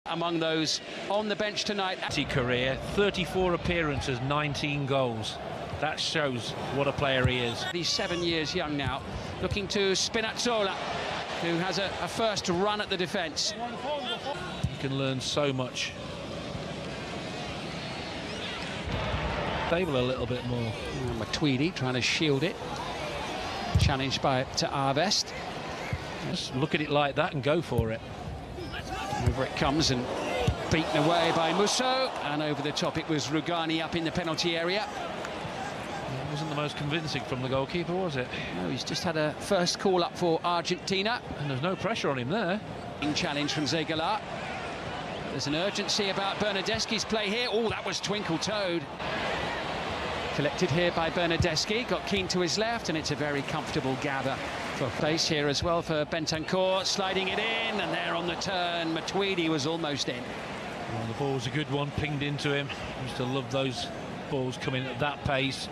Among those on the bench tonight. Career, 34 appearances, 19 goals. That shows what a player he is. He's 7 years young now, looking to Spinazzola, who has a first run at the defence. You can learn so much. Stable a little bit more. Matuidi trying to shield it. Challenged to Arvest. Just look at it like that and go for it. Over it comes and beaten away by Musso, and over the top it was Rugani up in the penalty area. It wasn't the most convincing from the goalkeeper, was it? No, he's just had a first call up for Argentina. And there's no pressure on him there. Challenge from Zegala. There's an urgency about Bernardeschi's play here. Oh, that was twinkle-toed. Collected here by Bernardeschi, got Keane to his left, and it's a very comfortable gather for pace here as well for Bentancur, sliding it in, and there on the turn, Matuidi was almost in. Well, the ball was a good one, pinged into him. Used to love those balls coming at that pace.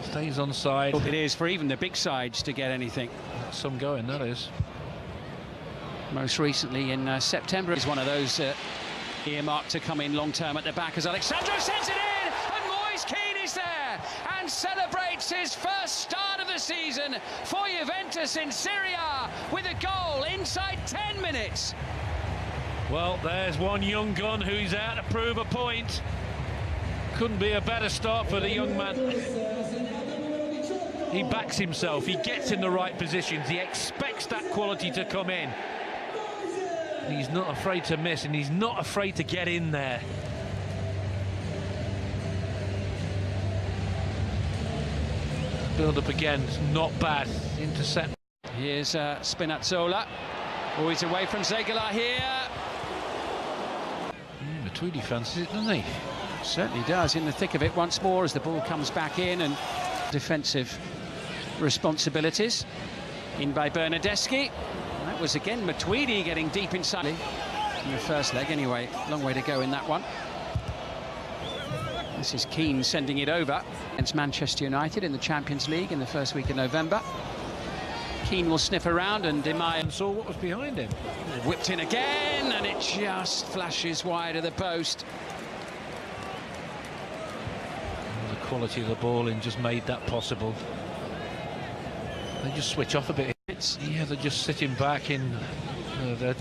Stays on side. It is for even the big sides to get anything. That's some going, that is. Most recently in September is one of those earmarked to come in long term at the back as Alexandro sends it in, and Moise Keane is there and celebrates his first start of the season for Juventus in Serie A with a goal inside 10 minutes. Well, there's one young gun who's out to prove a point. Couldn't be a better start for the young man. He backs himself, he gets in the right positions, he expects that quality to come in. And he's not afraid to miss, and he's not afraid to get in there. Build up again, it's not bad. Intercept. Here's Spinazzola. Always away from Zegala here. Matuidi fancies it, doesn't he? Certainly does, in the thick of it once more as the ball comes back in, and defensive responsibilities in by Bernardeschi. That was again Matuidi getting deep inside in the first leg anyway. Long way to go in that one. This is Keane sending it over against Manchester United in the Champions League in the first week of November. Keane will sniff around, and Demai saw what was behind him. Whipped in again, and it just flashes wide of the post. The quality of the ball in just made that possible. They just switch off a bit. Yeah, they're just sitting back in their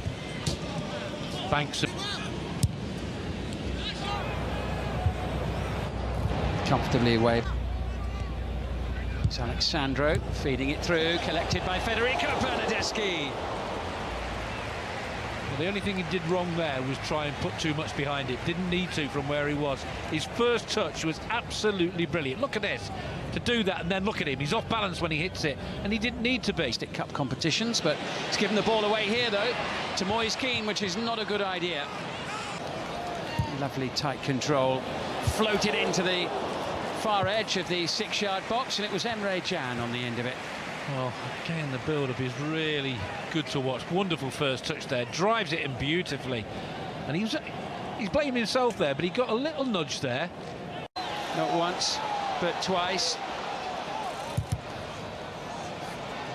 banks. Comfortably away. It's Alexandro feeding it through, collected by Federico Bernardeschi. Well, the only thing he did wrong there was try and put too much behind it. Didn't need to from where he was. His first touch was absolutely brilliant. Look at this. To do that, and then look at him. He's off balance when he hits it, and he didn't need to be. Stick Cup competitions, but he's given the ball away here, though, to Moise Keane, which is not a good idea. Lovely tight control. Floated into the far edge of the 6-yard box, and it was Emre Can on the end of it. Well, again, the build-up is really good to watch. Wonderful first touch there. Drives it in beautifully. And he's blaming himself there, but he got a little nudge there. Not once, but twice.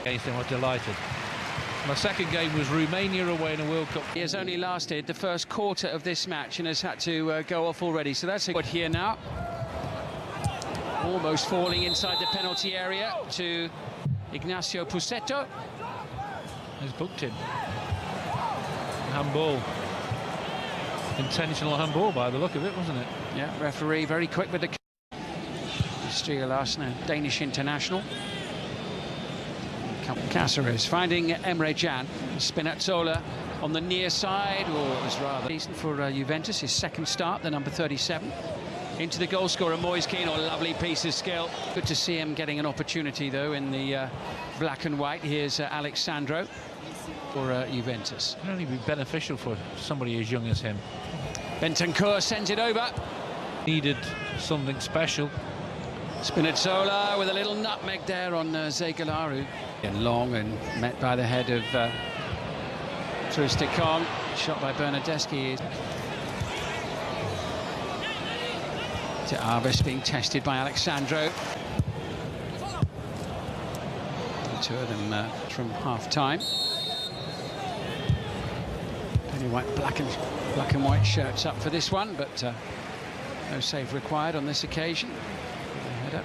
Against him, I was delighted. My second game was Romania away in a World Cup. He has only lasted the first quarter of this match and has had to go off already, so that's a good here now. Almost falling inside the penalty area to Ignacio Pusetto. He's booked him. Handball. Intentional handball by the look of it, wasn't it? Yeah, referee very quick with the... Stiga Larsen, a Danish international. Cáceres finding Emre Can. Spinazzola on the near side, or it was rather decent for Juventus, his second start, the number 37. Into the goal scorer, Moise Keane, a lovely piece of skill. Good to see him getting an opportunity, though, in the black and white. Here's Alexandro for Juventus. It can only be beneficial for somebody as young as him. Bentancur sends it over. Needed something special. Spinazzola with a little nutmeg there on Zegala, and long and met by the head of Trusticon. Shot by Bernardeschi. To Arvest being tested by Alexandro. The two of them from half-time. He went black and white shirts up for this one, but no save required on this occasion. Header.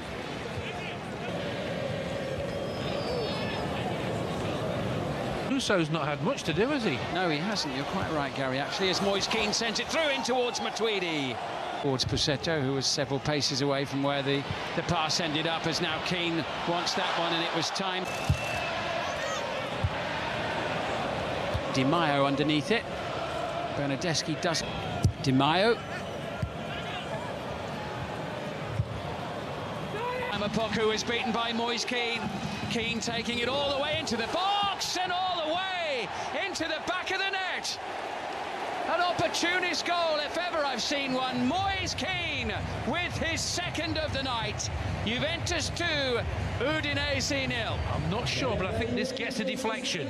Musso's not had much to do, has he? No, he hasn't. You're quite right, Gary, actually, as Moise Kean sends it through in towards Matuidi. Towards Pussetto, who was several paces away from where the pass ended up, as now Kean wants that one, and it was time. Di Maio underneath it. Bernardeschi does. Di Maio. Amapoku is beaten by Moise Kean. Kean taking it all the way into the box and all the way into the back of the net. An opportunist goal, if ever I've seen one. Moise Kean with his second of the night. Juventus 2, Udinese 0. I'm not sure, but I think this gets a deflection.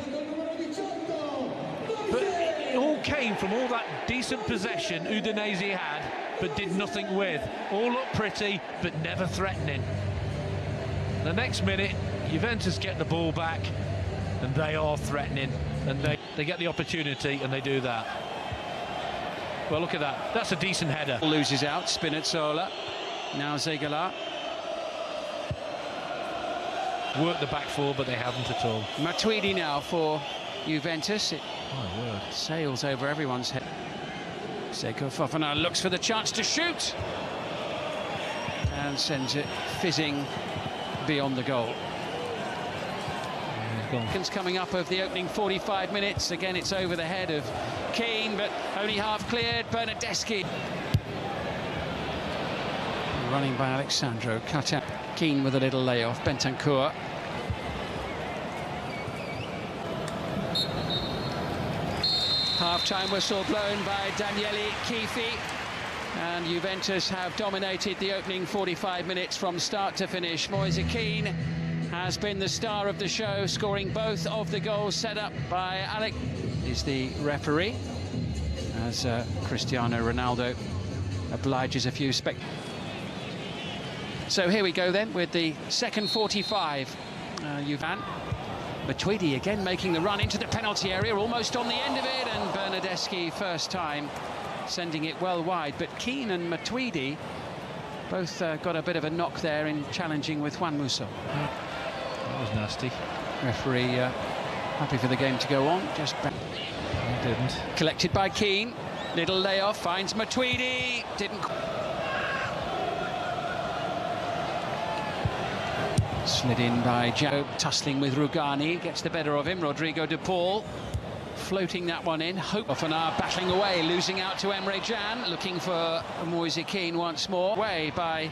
But it all came from all that decent possession Udinese had, but did nothing with. All looked pretty, but never threatening. The next minute, Juventus get the ball back, and they are threatening, and they get the opportunity, and they do that. Well, look at that. That's a decent header. Loses out, Spinazzola. Now Zegala. Work the back four, but they haven't at all. Matuidi now for Juventus. It My word. sails over everyone's head. Seko Fofana looks for the chance to shoot. And sends it fizzing beyond the goal. Seconds coming up of the opening 45 minutes. Again, it's over the head of Kean, but only half cleared. Bernardeschi. Running by Alexandro. Cut out. Kean with a little layoff. Bentancur. Half-time whistle blown by Daniele Chifi. And Juventus have dominated the opening 45 minutes from start to finish. Moise Kean has been the star of the show, scoring both of the goals set up by Alex. Is the referee, as Cristiano Ronaldo obliges a few So here we go then with the second 45. Matuidi again making the run into the penalty area, almost on the end of it, and Bernardeschi first time sending it well wide. But Kean and Matuidi both got a bit of a knock there in challenging with Juan Musso. That was nasty. Referee happy for the game to go on. Just back. He didn't. Collected by Kean. Little layoff, finds Matuidi. Didn't. Slid in by Joe, tussling with Rugani. Gets the better of him. Rodrigo de Paul floating that one in. Fofana battling away, losing out to Emre Can. Looking for Moise Kean once more. Away by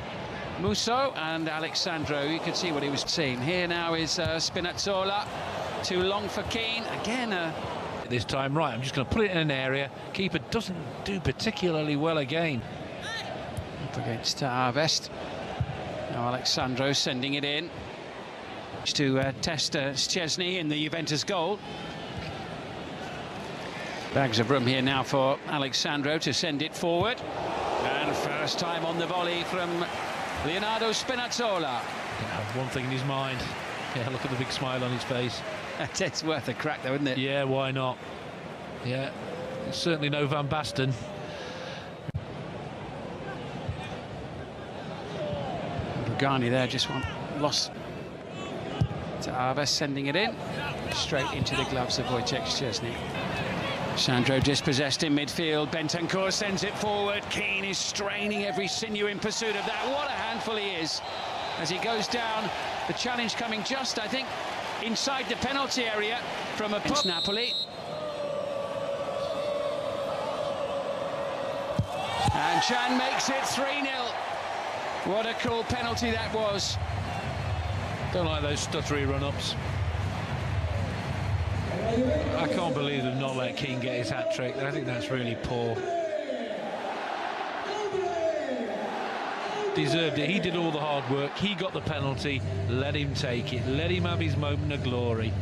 Musso and Alexandro. You could see what he was seeing. Here now is Spinazzola. Too long for Kean. Again, this time, right, I'm just going to put it in an area. Keeper doesn't do particularly well again. Up against Arvest. Now Alexandro sending it in to test Szczesny in the Juventus goal. Bags of room here now for Alexandro to send it forward. And first time on the volley from Leonardo Spinazzola. Yeah, one thing in his mind. Yeah, look at the big smile on his face. It's worth a crack though, isn't it? Yeah, why not? Yeah, it's certainly no Van Basten. Rugani there, just one loss to Arvest, sending it in straight into the gloves of Wojciech Szczesny. Sandro dispossessed in midfield. Bentancur sends it forward. Kean is straining every sinew in pursuit of that. What a handful he is as he goes down. The challenge coming just, I think, inside the penalty area from a Napoli. And Can makes it 3-0. What a cool penalty that was. Don't like those stuttery run-ups. I can't believe they've not let Kean get his hat-trick. I think that's really poor. Deserved it. He did all the hard work. He got the penalty. Let him take it. Let him have his moment of glory.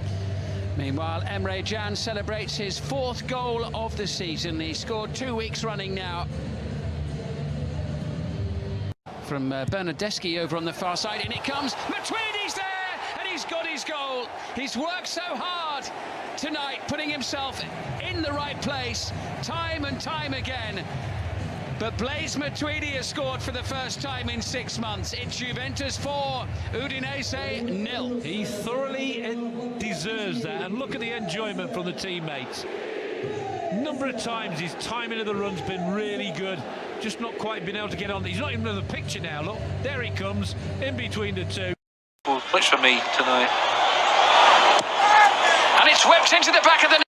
Meanwhile, Emre Can celebrates his 4th goal of the season. He scored 2 weeks running now. From Bernardeschi over on the far side, and it comes. Matuidi's there, and he's got his goal. He's worked so hard tonight, putting himself in the right place time and time again. But Blaise Matuidi has scored for the first time in 6 months. It's Juventus 4, Udinese 0. He thoroughly deserves that, and look at the enjoyment from the teammates. Number of times his timing of the run's been really good, just not quite been able to get on. He's not even in the picture now, look, there he comes, in between the two. Touch for me tonight. And it's whipped into the back of the